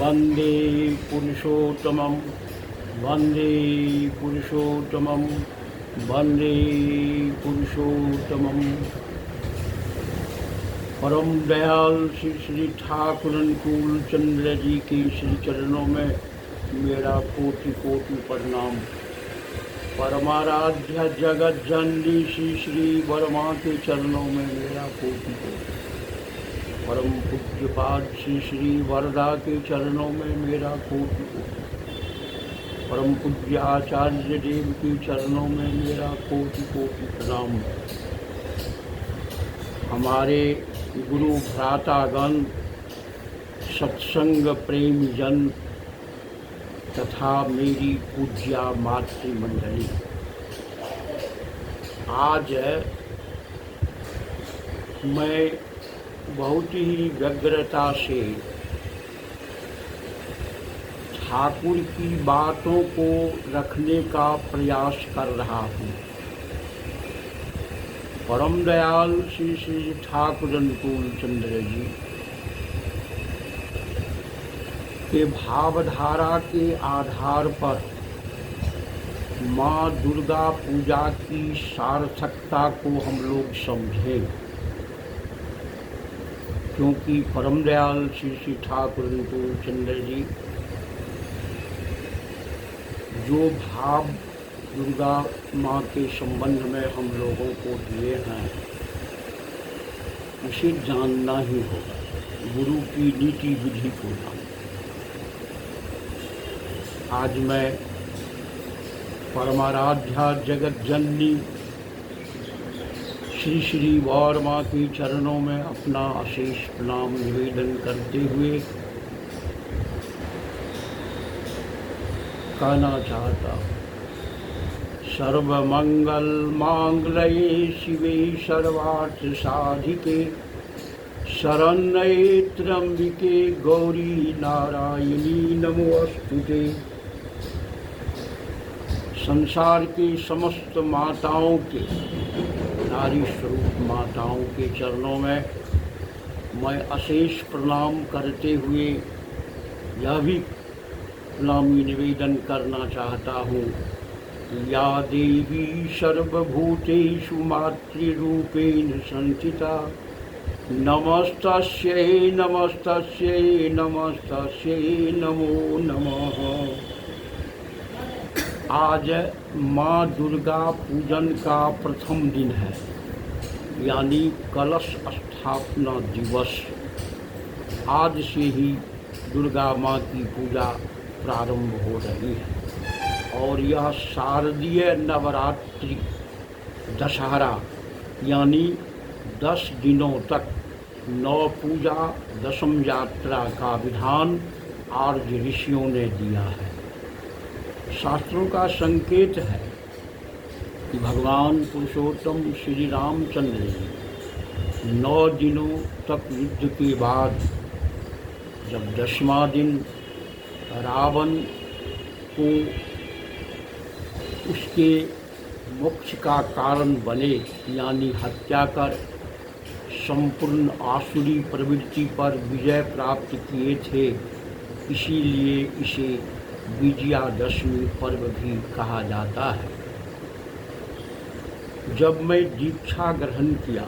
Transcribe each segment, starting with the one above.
वंदे पुरुषोत्तमं वंदे पुरुषोत्तमं वंदे पुरुषोत्तमं। परम दयाल श्री श्री ठाकुर अनुकूल चंद्र जी के श्री चरणों में मेरा कोटि कोटि प्रणाम। परमाराध्य जगत जननी श्री श्री वर्मा के चरणों में मेरा कोटि कोटि। परम पूज्यपाद श्री श्री वरदा के चरणों में मेरा कोटि कोटि। परम पूज्य आचार्य देव के चरणों में मेरा कोटि कोटि प्रणाम। हमारे गुरु भ्रातागण, सत्संग प्रेमी जन तथा मेरी पूज्या मातृमंडली, आज मैं बहुत ही व्यग्रता से ठाकुर की बातों को रखने का प्रयास कर रहा हूँ। परम दयाल श्री श्री ठाकुर अनुकूल चंद्र जी के भावधारा के आधार पर माँ दुर्गा पूजा की सार्थकता को हम लोग समझें, क्योंकि परम दयाल श्री श्री ठाकुर अनुकूल चंद्र जी जो भाव दुर्गा माँ के संबंध में हम लोगों को दिए हैं उसे जानना ही होगा, गुरु की नीति विधि को जानना। आज मैं परमाराध्या जगत जननी श्री श्री वर्मा के चरणों में अपना अशेष प्रणाम निवेदन करते हुए कहना चाहता हूँ। सर्वमंगल मांगल्ये शिवे सर्वार्थ साधिके शरण्ये त्र्यंबिके गौरी नारायणी नमोस्तुते। संसार के समस्त माताओं के, नारी स्वरूप माताओं के चरणों में मैं अशेष प्रणाम करते हुए यह भी प्रणामी निवेदन करना चाहता हूँ। या देवी सर्वभूतेषु मातृरूपेण संस्थिता नमस्तस्यै नमस्तस्यै नमस्तस्यै नमो नमः। आज माँ दुर्गा पूजन का प्रथम दिन है, यानी कलश स्थापना दिवस। आज से ही दुर्गा माँ की पूजा प्रारंभ हो रही है और यह शारदीय नवरात्रि दशहरा यानी 10 दिनों तक नौ पूजा दशम यात्रा का विधान आर्य ऋषियों ने दिया है। शास्त्रों का संकेत है कि भगवान पुरुषोत्तम श्री रामचंद्र जी 9 दिनों तक युद्ध के बाद जब 10वां दिन रावण को उसके मोक्ष का कारण बने, यानी हत्या कर संपूर्ण आसुरी प्रवृत्ति पर विजय प्राप्त किए थे, इसीलिए इसे विजयादशमी पर्व भी कहा जाता है। जब मैं दीक्षा ग्रहण किया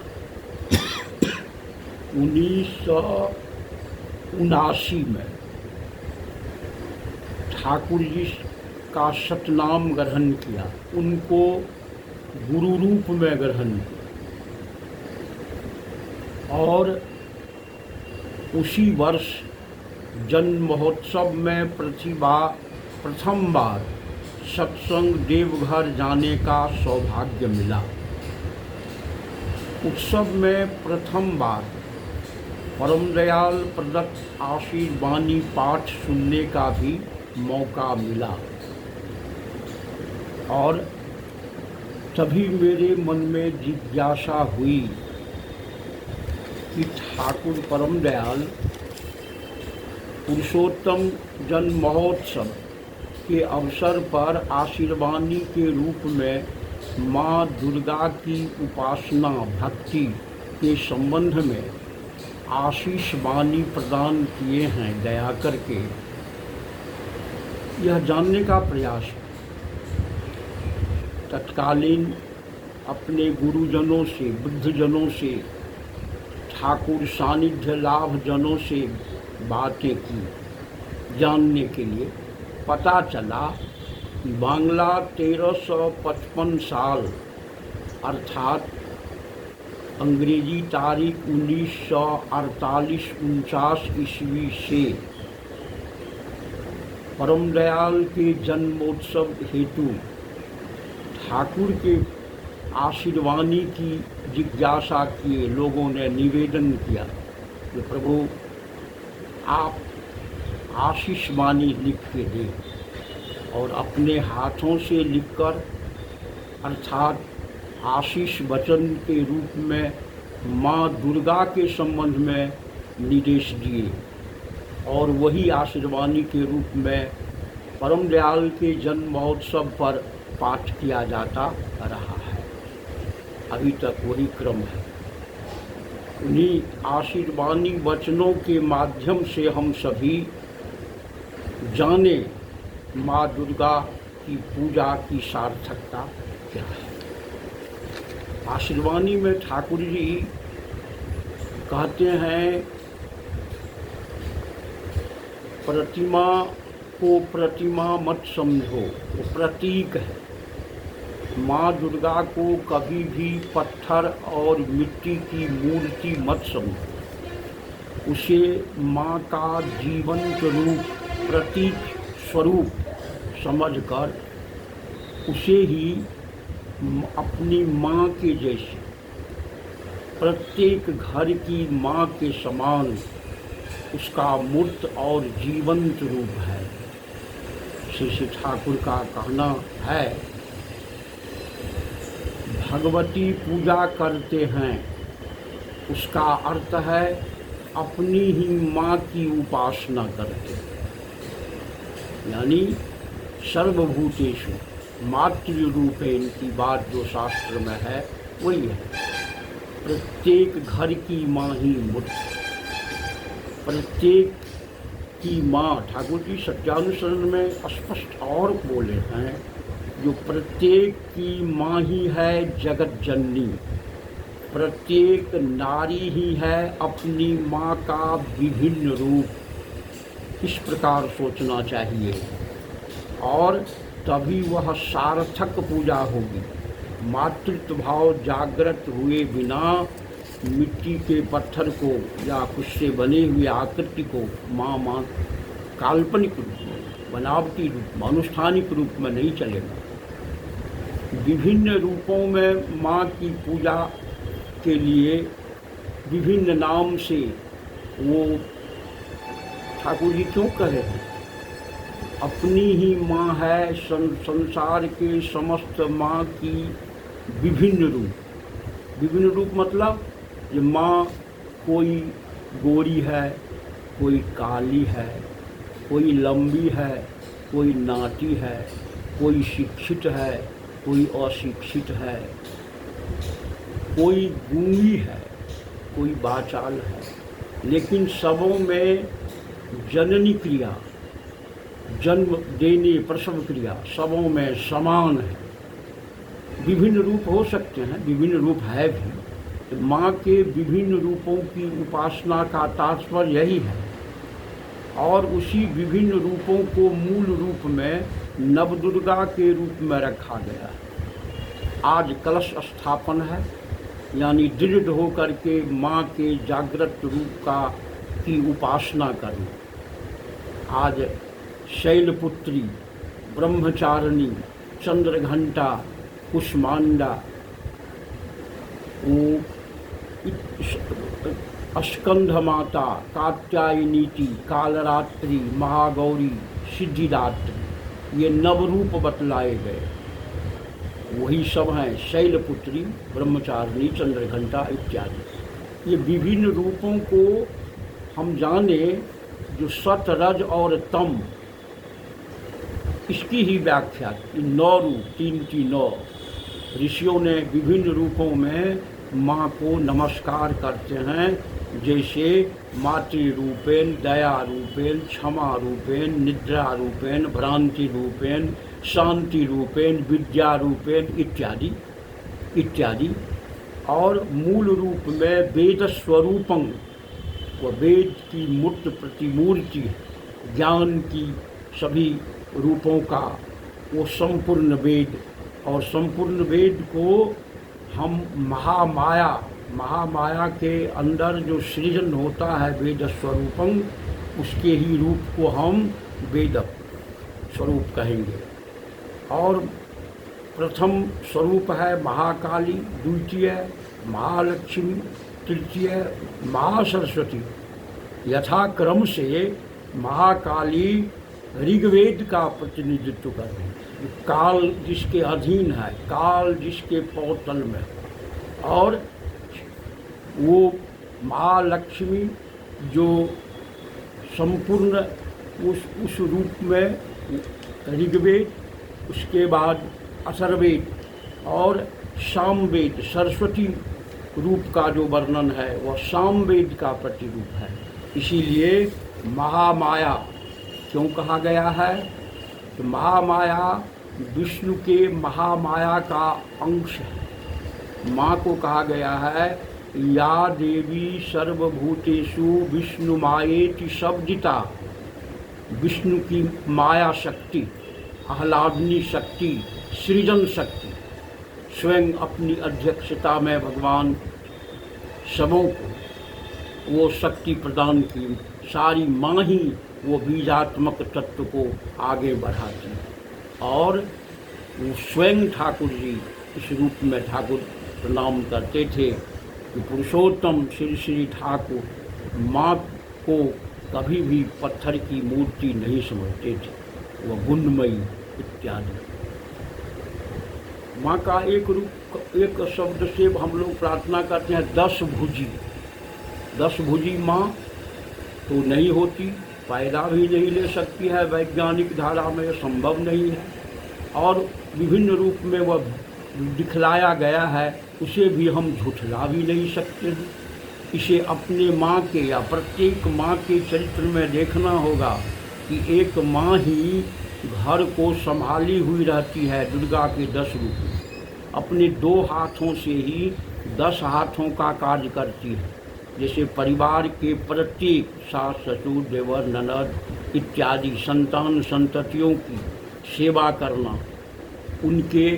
1979 में, ठाकुर जी का सतनाम ग्रहण किया, उनको गुरु रूप में ग्रहण किया और उसी वर्ष जन्म महोत्सव में प्रथम बार सत्संग देवघर जाने का सौभाग्य मिला। उत्सव में प्रथम बार परम दयाल प्रदत्त आशीर्वाणी पाठ सुनने का भी मौका मिला और तभी मेरे मन में जिज्ञासा हुई कि ठाकुर परम दयाल पुरुषोत्तम जन्म महोत्सव के अवसर पर आशीर्वाणी के रूप में माँ दुर्गा की उपासना भक्ति के संबंध में आशीष वाणी प्रदान किए हैं दया करके, यह जानने का प्रयास है। तत्कालीन अपने गुरुजनों से, वृद्धजनों से, ठाकुर सानिध्य लाभ जनों से बातें की, जानने के लिए पता चला कि बांग्ला 1355 साल अर्थात अंग्रेजी तारीख 1948-49 ईस्वी से परम दयाल के जन्मोत्सव हेतु ठाकुर के आशीर्वाणी की जिज्ञासा किए लोगों ने निवेदन किया कि प्रभु आप आशीष वाणी लिख के दें, और अपने हाथों से लिखकर अर्थात आशीष वचन के रूप में माँ दुर्गा के संबंध में निर्देश दिए, और वही आशीर्वाणी के रूप में परम दयाल के जन्म महोत्सव पर पाठ किया जाता रहा है। अभी तक वही क्रम है। उन्हीं आशीर्वाणी वचनों के माध्यम से हम सभी जाने माँ दुर्गा की पूजा की सार्थकता क्या है। आशीर्वाणी में ठाकुर जी कहते हैं, प्रतिमा को प्रतिमा मत समझो, वो प्रतीक है। माँ दुर्गा को कभी भी पत्थर और मिट्टी की मूर्ति मत समझो, उसे माँ का जीवंत रूप, प्रतीक स्वरूप समझकर उसे ही अपनी माँ के जैसे, प्रत्येक घर की माँ के समान उसका मूर्त और जीवंत रूप है। श्री ठाकुर का कहना है, भगवती पूजा करते हैं, उसका अर्थ है अपनी ही माँ की उपासना करते हैं। यानी सर्वभूतेषु मातृरूपेण की बात जो शास्त्र में है वही है। प्रत्येक घर की माँ ही मूर्त, प्रत्येक की माँ। ठाकुर जी सत्यानुसरण में स्पष्ट और बोले हैं, जो प्रत्येक की माँ ही है जगत जननी, प्रत्येक नारी ही है अपनी माँ का विभिन्न रूप। इस प्रकार सोचना चाहिए और तभी वह सार्थक पूजा होगी। मातृत्व भाव जागृत हुए बिना मिट्टी के पत्थर को या कुछ से बने हुए आकृति को माँ काल्पनिक रूप में, बनावटी रूप में, अनुष्ठानिक रूप में नहीं चलेगा। विभिन्न रूपों में माँ की पूजा के लिए विभिन्न नाम से वो ठाकुर जी क्यों कहे हैं? अपनी ही माँ है, संसार के समस्त माँ की विभिन्न रूप। विभिन्न रूप मतलब ये माँ कोई गोरी है, कोई काली है, कोई लंबी है, कोई नाटी है, कोई शिक्षित है, कोई अशिक्षित है, कोई गूंगी है, कोई बाचाल है, लेकिन सबों में जननी क्रिया, जन्म देने प्रसव क्रिया सबों में समान है। विभिन्न रूप हो सकते हैं, विभिन्न रूप है भी। तो माँ के विभिन्न रूपों की उपासना का तात्पर्य यही है, और उसी विभिन्न रूपों को मूल रूप में नवदुर्गा के रूप में रखा गया है। आज कलश स्थापन है, यानी दृढ़ होकर के माँ के जागृत रूप की उपासना करना। आज शैलपुत्री, ब्रह्मचारिणी, चंद्रघंटा, कुष्मांडा, स्कंध माता, कात्यायनीति, कालरात्रि, महागौरी, सिद्धिदात्री, ये नवरूप बतलाए गए। वही सब हैं शैलपुत्री, ब्रह्मचारिणी, चंद्रघंटा इत्यादि। ये विभिन्न रूपों को हम जाने, जो सत, रज और तम, इसकी ही व्याख्या 9 रूप, 3 की 9 ऋषियों ने विभिन्न रूपों में माँ को नमस्कार करते हैं जैसे मातृ रूपेण, दया रूपेण, क्षमा रूपेण, निद्रा रूपेण, भ्रांति रूपेण, शांति रूपेण, विद्या रूपेण इत्यादि इत्यादि। और मूल रूप में वेद स्वरूपं, वह वेद की मूर्त प्रतिमूर्ति, ज्ञान की सभी रूपों का वो संपूर्ण वेद। और संपूर्ण वेद को हम महामाया के अंदर जो सृजन होता है वेद स्वरूपं, उसके ही रूप को हम वेद स्वरूप कहेंगे। और प्रथम स्वरूप है महाकाली, द्वितीय महालक्ष्मी, तृतीय महासरस्वती। यथाक्रम से महाकाली ऋग्वेद का प्रतिनिधित्व कर रही है, काल जिसके अधीन है, काल जिसके पौतल में। और वो महालक्ष्मी जो संपूर्ण उस रूप में ऋग्वेद, उसके बाद अथर्ववेद और सामवेद, सरस्वती रूप का जो वर्णन है वह सामवेद का प्रतिरूप है। इसीलिए महामाया क्यों कहा गया है? तो महामाया विष्णु के महामाया का अंश है। माँ को कहा गया है या देवी सर्वभूतेषु विष्णु मायेति शब्दिता। विष्णु की माया शक्ति, आह्लादनी शक्ति, सृजन शक्ति, स्वयं अपनी अध्यक्षता में भगवान सबों को वो शक्ति प्रदान की। सारी माँ ही वो बीजात्मक तत्व को आगे बढ़ाती है। और वो स्वयं ठाकुर जी इस रूप में ठाकुर प्रणाम करते थे कि पुरुषोत्तम श्री श्री ठाकुर माँ को कभी भी पत्थर की मूर्ति नहीं समझते थे, वह गुणमयी इत्यादि। माँ का एक रूप, एक शब्द से हम लोग प्रार्थना करते हैं दस भुजी। दस भुजी माँ तो नहीं होती, पैदा भी नहीं ले सकती है, वैज्ञानिक धारा में संभव नहीं है। और विभिन्न रूप में वह दिखलाया गया है, उसे भी हम झुठला भी नहीं सकते हैं। इसे अपने माँ के या प्रत्येक माँ के चरित्र में देखना होगा कि एक माँ ही घर को संभाली हुई रहती है। दुर्गा के 10 रूप अपने 2 हाथों से ही 10 हाथों का कार्य करती है। जैसे परिवार के प्रत्येक सास, ससुर, देवर, ननद इत्यादि संतान संततियों की सेवा करना, उनके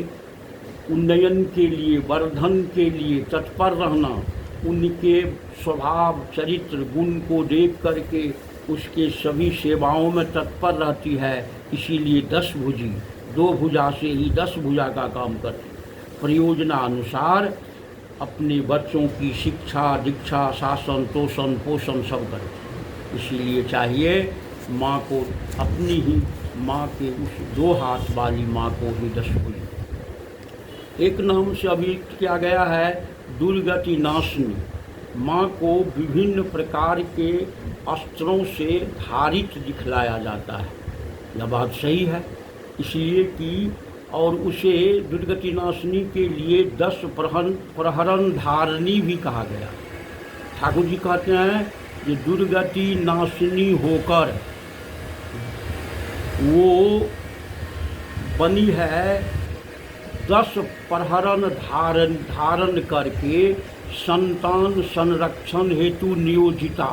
उन्नयन के लिए, वर्धन के लिए तत्पर रहना, उनके स्वभाव चरित्र गुण को देख करके उसके सभी सेवाओं में तत्पर रहती है। इसीलिए 10 भुजी, 2 भुजा से ही 10 भुजा का काम करती, प्रयोजनानुसार अपने बच्चों की शिक्षा, दीक्षा, शासन, तोषण, पोषण सब करती। इसीलिए चाहिए माँ को अपनी ही माँ के उस 2 हाथ वाली माँ को ही 10 भुजी। एक नाम से अभिहित किया गया है दुर्गति नाशिनी। माँ को विभिन्न प्रकार के अस्त्रों से धारित दिखलाया जाता है। यह बात सही है, इसलिए कि और उसे दुर्गति नाशिनी के लिए 10 प्रहरण धारणी भी कहा गया। ठाकुर जी कहते हैं कि दुर्गति नाशिनी होकर वो बनी है 10 प्रहरण धारण करके संतान संरक्षण हेतु नियोजिता।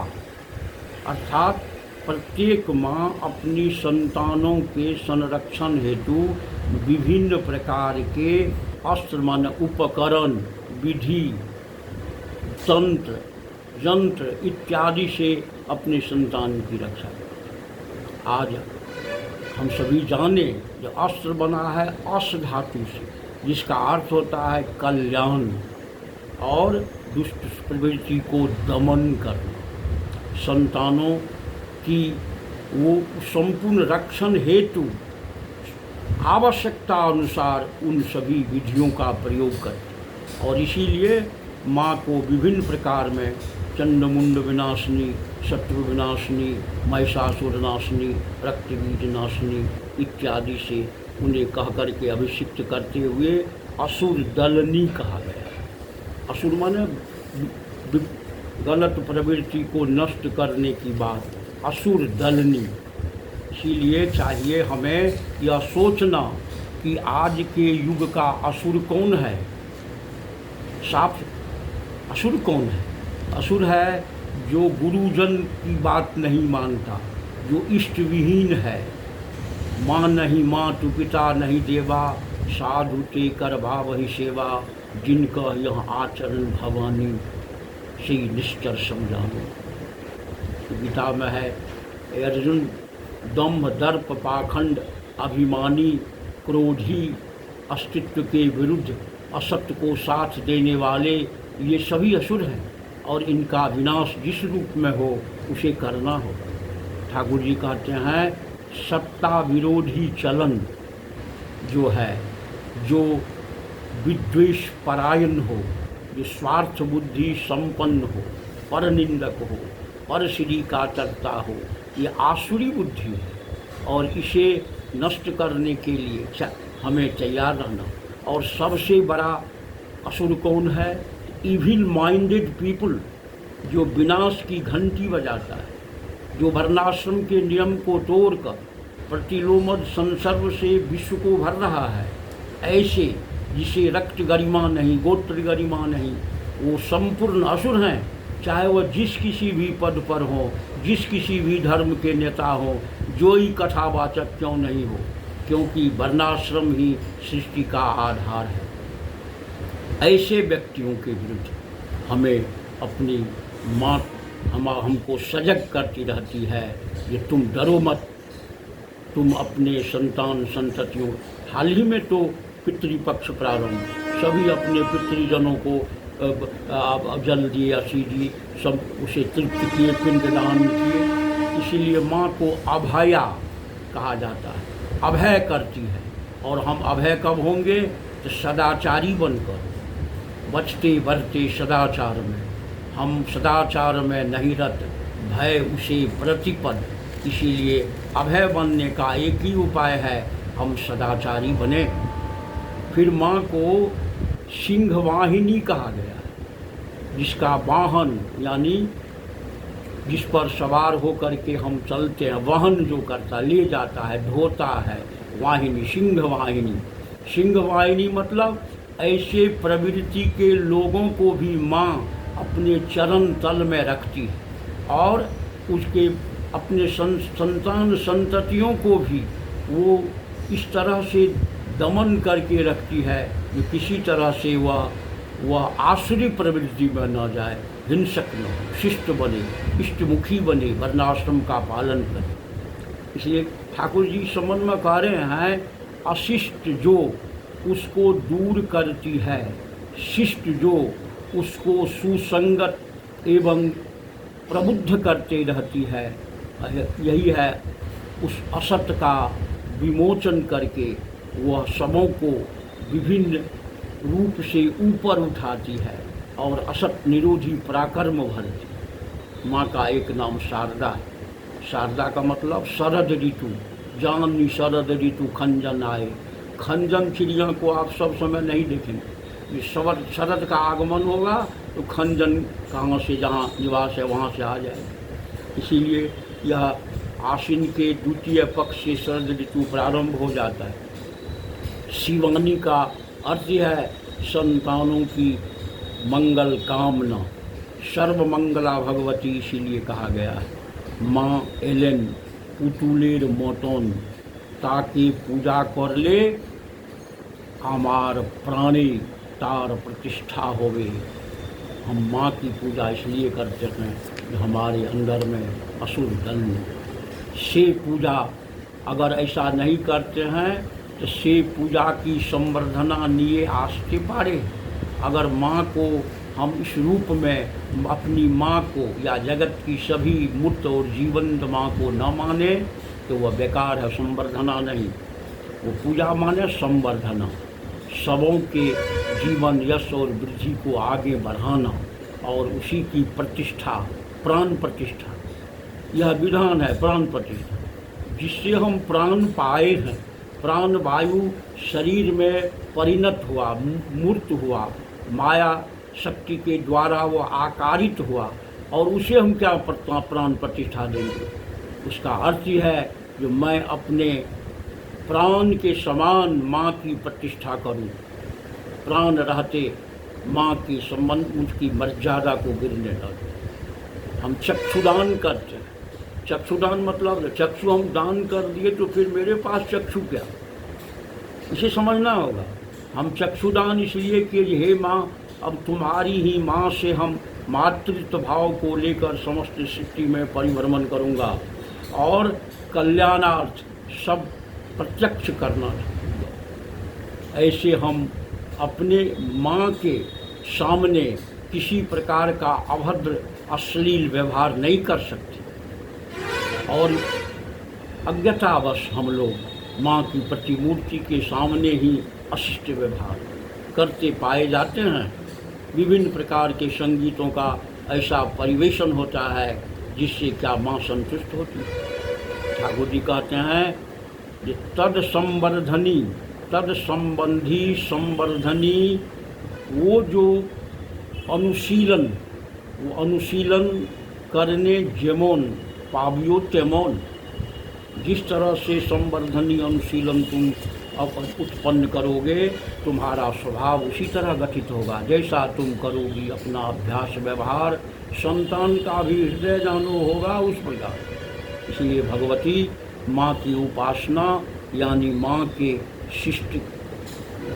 अर्थात प्रत्येक माँ अपनी संतानों के संरक्षण हेतु विभिन्न प्रकार के अस्त्र मान उपकरण, विधि, तंत्र, यंत्र इत्यादि से अपने संतान की रक्षा करते। आज हम सभी जाने जो अस्त्र बना है अश्व धातु से, जिसका अर्थ होता है कल्याण और दुष्ट प्रवृत्ति को दमन करना। संतानों की वो संपूर्ण रक्षण हेतु आवश्यकता अनुसार उन सभी विधियों का प्रयोग करते। और इसीलिए माँ को विभिन्न प्रकार में चंडमुंड विनाशिनी, शत्रु विनाशिनी, महिषासुर नाशिनी, रक्तबीज नाशिनी इत्यादि से उन्हें कह करके अभिषिक्त करते हुए असुर दलनी कहा गया। असुर माने गलत प्रवृत्ति को नष्ट करने की बात, असुर दलनी। इसीलिए चाहिए हमें यह सोचना कि आज के युग का असुर कौन है। साफ असुर कौन है? असुर है जो गुरुजन की बात नहीं मानता, जो इष्ट विहीन है। माँ नहीं मातु पिता नहीं देवा, साधु ते कर भावहि सेवा, जिनका यह आचरण भवानी, से निश्चर समझानो। गीता में है, अर्जुन दम्भ दर्प पाखंड अभिमानी क्रोधी अस्तित्व के विरुद्ध असत्य को साथ देने वाले, ये सभी असुर हैं और इनका विनाश जिस रूप में हो उसे करना होगा। ठाकुर जी कहते हैं सत्ता विरोधी चलन जो है, जो विद्वेष परायण हो, जो स्वार्थ बुद्धि संपन्न हो, पर निंदक हो, पर श्री का चर्चा हो, ये आसुरी बुद्धि है और इसे नष्ट करने के लिए हमें तैयार रहना। और सबसे बड़ा असुर कौन है? इविल माइंडेड पीपल, जो विनाश की घंटी बजाता है, जो वर्णाश्रम के नियम को तोड़कर प्रतिलोमद संसर्ग से विश्व को भर रहा है। ऐसे जिसे रक्त गरिमा नहीं, गोत्र गरिमा नहीं, वो संपूर्ण असुर हैं। चाहे वह जिस किसी भी पद पर हो, जिस किसी भी धर्म के नेता हो, जो ही कथावाचक क्यों नहीं हो, क्योंकि वर्णाश्रम ही सृष्टि का आधार है। ऐसे व्यक्तियों के विरुद्ध हमें अपनी माँ हमको सजग करती रहती है कि तुम डरो मत, तुम अपने संतान संततियों, हाल ही में तो पितृपक्ष प्रारंभ, सभी अपने पितृजनों को जल दिए, असी दिए, सब उसे तृप्त किए, पिंडदान किए। इसीलिए माँ को अभया कहा जाता है, अभय करती है। और हम अभय कब होंगे? तो सदाचारी बनकर, बचते बढ़ते सदाचार में। हम सदाचार में नहीं रत, भय उसे प्रतिपद। इसीलिए अभय बनने का एक ही उपाय है, हम सदाचारी बने। फिर माँ को सिंहवाहिनी कहा गया है, जिसका वाहन यानी जिस पर सवार होकर के हम चलते हैं, वाहन जो करता, ले जाता है, ढोता है, वाहिनी, सिंहवाहिनी। सिंहवाहिनी मतलब ऐसे प्रवृत्ति के लोगों को भी माँ अपने चरण तल में रखती है और उसके अपने संतान संततियों को भी वो इस तरह से दमन करके रखती है कि किसी तरह से वह आसुरी प्रवृत्ति में न जाए, हिंसक न हो, शिष्ट बने, इष्टमुखी बने, वर्णाश्रम का पालन करे। इसलिए ठाकुर जी संबंध में कह रहे हैं, अशिष्ट जो उसको दूर करती है, शिष्ट जो उसको सुसंगत एवं प्रबुद्ध करते रहती है। यही है उस असत का विमोचन करके वह सबों को विभिन्न रूप से ऊपर उठाती है और असत निरोधी पराक्रम भरती। माँ का एक नाम शारदा है। शारदा का मतलब शरद ऋतु, जानी शरद ऋतु खंजन आए। खंजन चिड़िया को आप सब समय नहीं देखेंगे। ये शरद का आगमन होगा तो खंजन कहाँ से जहाँ निवास है वहाँ से आ जाएगा। इसीलिए यह आश्विन के द्वितीय पक्ष से शरद ऋतु प्रारंभ हो जाता है। शिवानी का अर्थ है संतानों की मंगल कामना, सर्वमंगला भगवती, इसीलिए कहा गया है। माँ एलेन पुतुलेर मोटन ताकि पूजा कर ले हमार प्राणी तार प्रतिष्ठा होवे। हम माँ की पूजा इसलिए करते हैं कि हमारे अंदर में असुर दल से पूजा अगर ऐसा नहीं करते हैं तो से पूजा की संवर्धना निये आस्ते पारे। अगर माँ को हम इस रूप में अपनी माँ को या जगत की सभी मूर्त और जीवंत माँ को न माने तो वह बेकार है, संवर्धना नहीं। वो पूजा माने संवर्धना, सबों के जीवन यश और वृद्धि को आगे बढ़ाना और उसी की प्रतिष्ठा, प्राण प्रतिष्ठा। यह विधान है प्राण प्रतिष्ठा, जिससे हम प्राण पाए हैं। प्राण वायु शरीर में परिणत हुआ, मूर्त हुआ, माया शक्ति के द्वारा वह आकारित हुआ और उसे हम क्या प्राण प्रतिष्ठा देंगे। उसका अर्थ ही है जो मैं अपने प्राण के समान माँ की प्रतिष्ठा करूं, प्राण रहते माँ की संबंध उसकी मर्यादा को गिरने न दूं। हम चक्षुदान करते हैं। चक्षुदान मतलब चक्षु हम दान कर दिए तो फिर मेरे पास चक्षु क्या, इसे समझना होगा। हम चक्षुदान इसलिए कि हे माँ, अब तुम्हारी ही माँ से हम मातृत्व भाव को लेकर समस्त सृष्टि में परिभ्रमण करूँगा और कल्याणार्थ सब प्रत्यक्ष करना चाहूँगा। ऐसे हम अपने माँ के सामने किसी प्रकार का अभद्र अश्लील व्यवहार नहीं कर सकते और अज्ञतावश हम लोग माँ की प्रतिमूर्ति के सामने ही अशिष्ट व्यवहार करते पाए जाते हैं। विभिन्न प्रकार के संगीतों का ऐसा परिवेशन होता है जिससे क्या माँ संतुष्ट होती है। ठाकुर जी कहते हैं कि तद संवर्धनी, तद संबंधी संवर्धनी, वो जो अनुशीलन, वो अनुशीलन करने जेमोन पावियो तेमोन, जिस तरह से संवर्धनी अनुशीलन तुम उत्पन्न करोगे तुम्हारा स्वभाव उसी तरह गठित होगा। जैसा तुम करोगी अपना अभ्यास व्यवहार, संतान का भी हृदय जानो होगा उस प्रकार। इसलिए भगवती माँ की उपासना यानी माँ के शिष्ट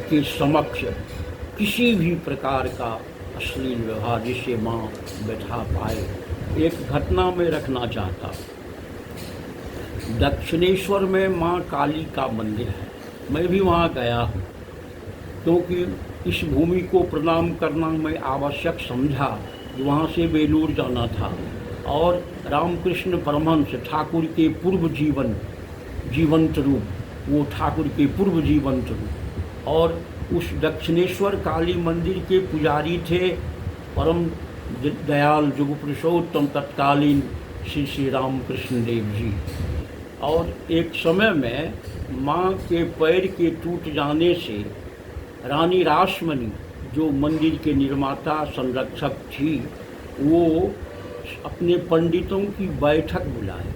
के समक्ष किसी भी प्रकार का अश्लील व्यवहार जिससे माँ बैठा पाए। एक घटना में रखना चाहता, दक्षिणेश्वर में माँ काली का मंदिर है। मैं भी वहाँ गया हूँ क्योंकि इस भूमि को प्रणाम करना मैं आवश्यक समझा। वहाँ से बेलूर जाना था और रामकृष्ण परमहंस ठाकुर के पूर्व जीवंत रूप, वो ठाकुर के पूर्व जीवंत रूप, और उस दक्षिणेश्वर काली मंदिर के पुजारी थे परम दयाल जुग पुरुषोत्तम तत्कालीन श्री श्री रामकृष्ण देव जी। और एक समय में माँ के पैर के टूट जाने से रानी रासमणी जो मंदिर के निर्माता संरक्षक थी, वो अपने पंडितों की बैठक बुलाए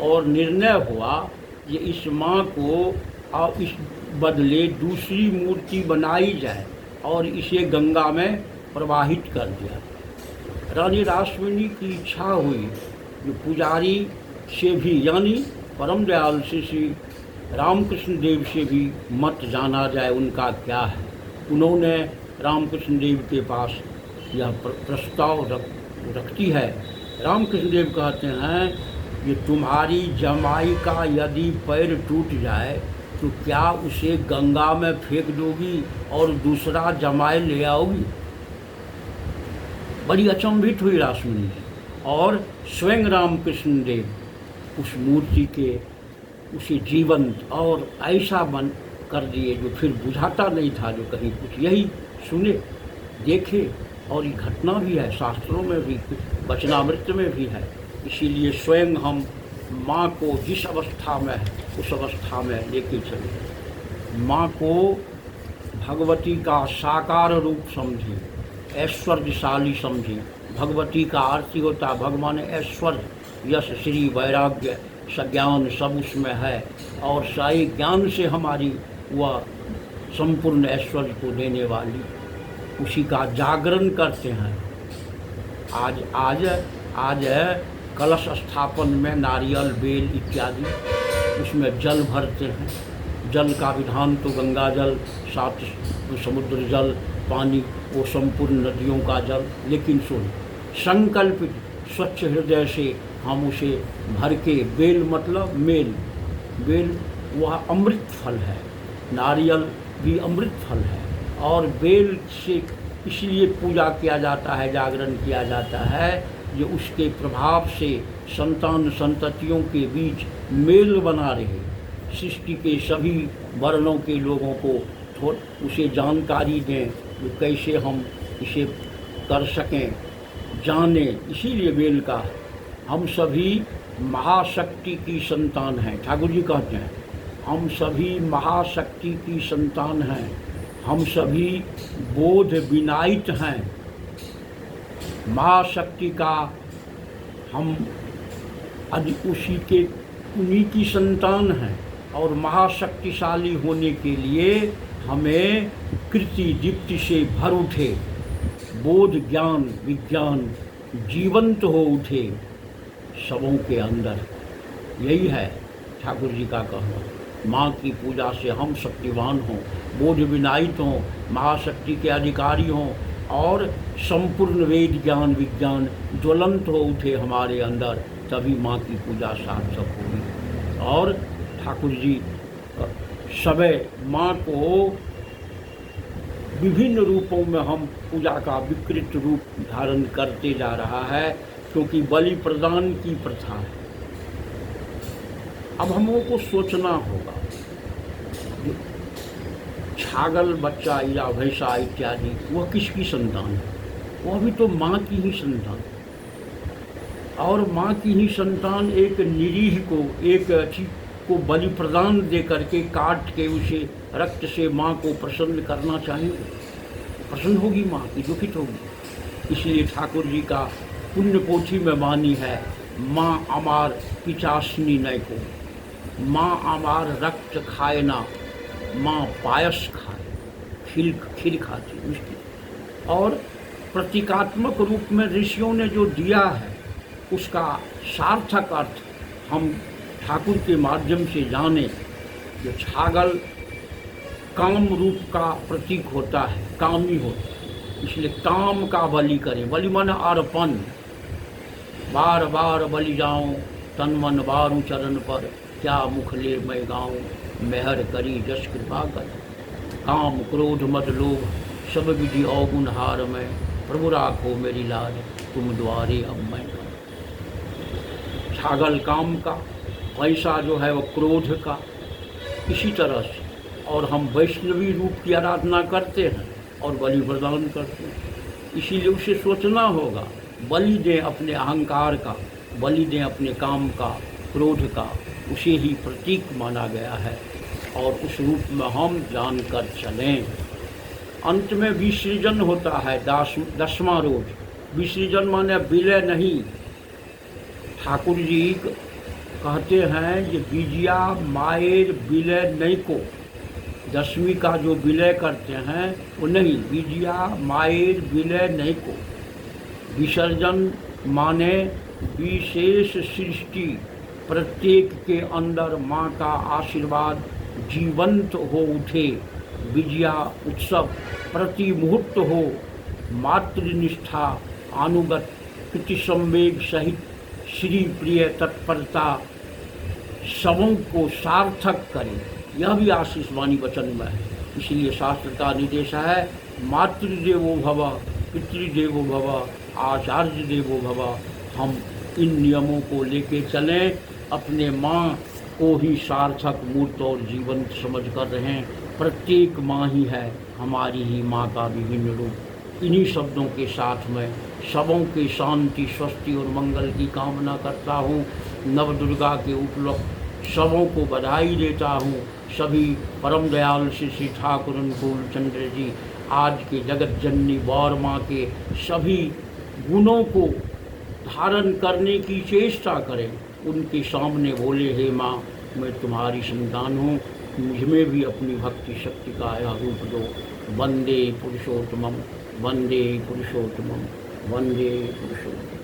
और निर्णय हुआ कि इस माँ को और इस बदले दूसरी मूर्ति बनाई जाए और इसे गंगा में प्रवाहित कर दिया। रानी रासमणी की इच्छा हुई जो पुजारी से भी यानी परम दयाल श्री रामकृष्ण देव से भी मत जाना जाए उनका क्या है। उन्होंने रामकृष्ण देव के पास यह प्रस्ताव रखती है। रामकृष्ण देव कहते हैं कि तुम्हारी जमाई का यदि पैर टूट जाए तो क्या उसे गंगा में फेंक दोगी और दूसरा जमाई ले आओगी। बड़ी अचंभित हुई रासमणी जी और स्वयं रामकृष्ण देव उस मूर्ति के उसे जीवंत और ऐसा बन कर दिए जो फिर बुझाता नहीं था जो कहीं कुछ। यही सुने देखे और ये घटना भी है, शास्त्रों में भी, वचनामृत में भी है। इसीलिए स्वयं हम माँ को जिस अवस्था में है उस अवस्था में लेके चले। माँ को भगवती का साकार रूप समझे, ऐश्वर्यशाली समझे। भगवती का अर्थ ही होता भगवान ऐश्वर्य, यश, श्री, वैराग्य, सज्ञान सब उसमें है और साई ज्ञान से हमारी वह संपूर्ण ऐश्वर्य को देने वाली, उसी का जागरण करते हैं। आज कलश स्थापन में नारियल, बेल इत्यादि उसमें जल भरते हैं। जल का विधान तो गंगा जल, सात समुद्र जल, पानी, वो संपूर्ण नदियों का जल। लेकिन सुन, संकल्पित स्वच्छ हृदय से हम उसे भर के, बेल मतलब मेल, बेल वह अमृत फल है, नारियल भी अमृत फल है और बेल से इसलिए पूजा किया जाता है, जागरण किया जाता है जो उसके प्रभाव से संतान संततियों के बीच मेल बना रहे, सृष्टि के सभी वर्णों के लोगों को उसे जानकारी दें जो कैसे हम इसे कर सकें, जाने। इसीलिए बेल का हम सभी महाशक्ति की संतान हैं। ठाकुर जी कहते हैं हम सभी महाशक्ति की संतान हैं, हम सभी बोध विनायित हैं। महाशक्ति का हम उन्हीं की संतान हैं और महाशक्तिशाली होने के लिए हमें कृति दीप्ति से भर उठे, बोध ज्ञान विज्ञान जीवंत हो उठे सबों के अंदर। यही है ठाकुर जी का कहना। माँ की पूजा से हम शक्तिवान हों, बोध विनायित हों, महाशक्ति के अधिकारी हों और संपूर्ण वेद ज्ञान विज्ञान ज्वलंत हो उठे हमारे अंदर, तभी माँ की पूजा सार्थक होगी। और ठाकुर जी समय माँ को विभिन्न रूपों में हम पूजा का विकृत रूप धारण करते जा रहा है, क्योंकि बलि प्रदान की प्रथा है। अब हम लोगों को सोचना होगा, छागल बच्चा या भैंसा इत्यादि वह किसकी संतान है? वह भी तो माँ की ही संतान, और माँ की ही संतान एक निरीह को, एक अच्छी को बलि प्रदान दे करके काट के उसे रक्त से माँ को प्रसन्न करना चाहिए। प्रसन्न होगी माँ की, दुखित होगी। इसलिए ठाकुर जी का पुण्य पोथी में वाणी है, माँ अमार पिचासनी नय को, माँ अमार रक्त खाए ना, माँ पायस खाए, खीर खाती मिष्टी। और प्रतीकात्मक रूप में ऋषियों ने जो दिया है उसका सार्थक अर्थ हम ठाकुर के माध्यम से जाने। जो छागल काम रूप का प्रतीक होता है, कामी होता है, इसलिए काम का बलि करें। बलि मन अर्पण, बार बार बलि जाऊं तन मन बारू चरण पर, क्या मुख ले मैं गाऊं मेहर करी जस कृपा कर। काम क्रोध मद लोभ सब विधि अवगुण हार में, प्रभु राखो मेरी लाज तुम द्वारे अब मैं। छागल काम का, पैसा जो है वो क्रोध का। इसी तरह से और हम वैष्णवी रूप की आराधना करते हैं और बलि प्रदान करते हैं। इसीलिए उसे सोचना होगा, बलि दें अपने अहंकार का, बलि दें अपने काम का, क्रोध का, उसे ही प्रतीक माना गया है और उस रूप में हम जानकर चलें। अंत में विसर्जन होता है, 10वां रोज। विसर्जन माने विलय नहीं। ठाकुर जी कहते हैं कि विजया मायर विलय नहीं को, 10वीं का जो विलय करते हैं वो नहीं, विजया मायर विलय नहीं को। विसर्जन माने विशेष सृष्टि, प्रत्येक के अंदर माँ का आशीर्वाद जीवंत हो उठे, विजया उत्सव प्रति मुहूर्त हो, मातृनिष्ठा अनुगत कृति संवेग सहित श्री प्रिय तत्परता सबों को सार्थक करें। यह भी आशीष वाणी वचन में है। इसलिए शास्त्र का निर्देश है, मातृदेवो भव, पितृदेवो भव, आचार्य देवो भव। हम इन नियमों को लेके चलें, अपने माँ को ही सार्थक मूर्त और जीवंत समझ कर रहें। प्रत्येक माँ ही है हमारी ही माँ का विभिन्न रूप। इन्हीं शब्दों के साथ में सबों के शांति स्वस्ति और मंगल की कामना करता हूँ। नव दुर्गा के उपलक्ष्य सबों को बधाई देता हूँ। सभी परम दयाल श्री ठाकुर अनुकूल चंद्र जी आज के जगत जननी बौर माँ के सभी गुणों को धारण करने की चेष्टा करें। उनके सामने बोले, हे माँ मैं तुम्हारी संतान हूँ, मुझमें भी अपनी भक्ति शक्ति का यह रूप दो। वंदे पुरुषोत्तमम, वंदे पुरुषोत्तमम, वंदे पुरुषोत्तमम।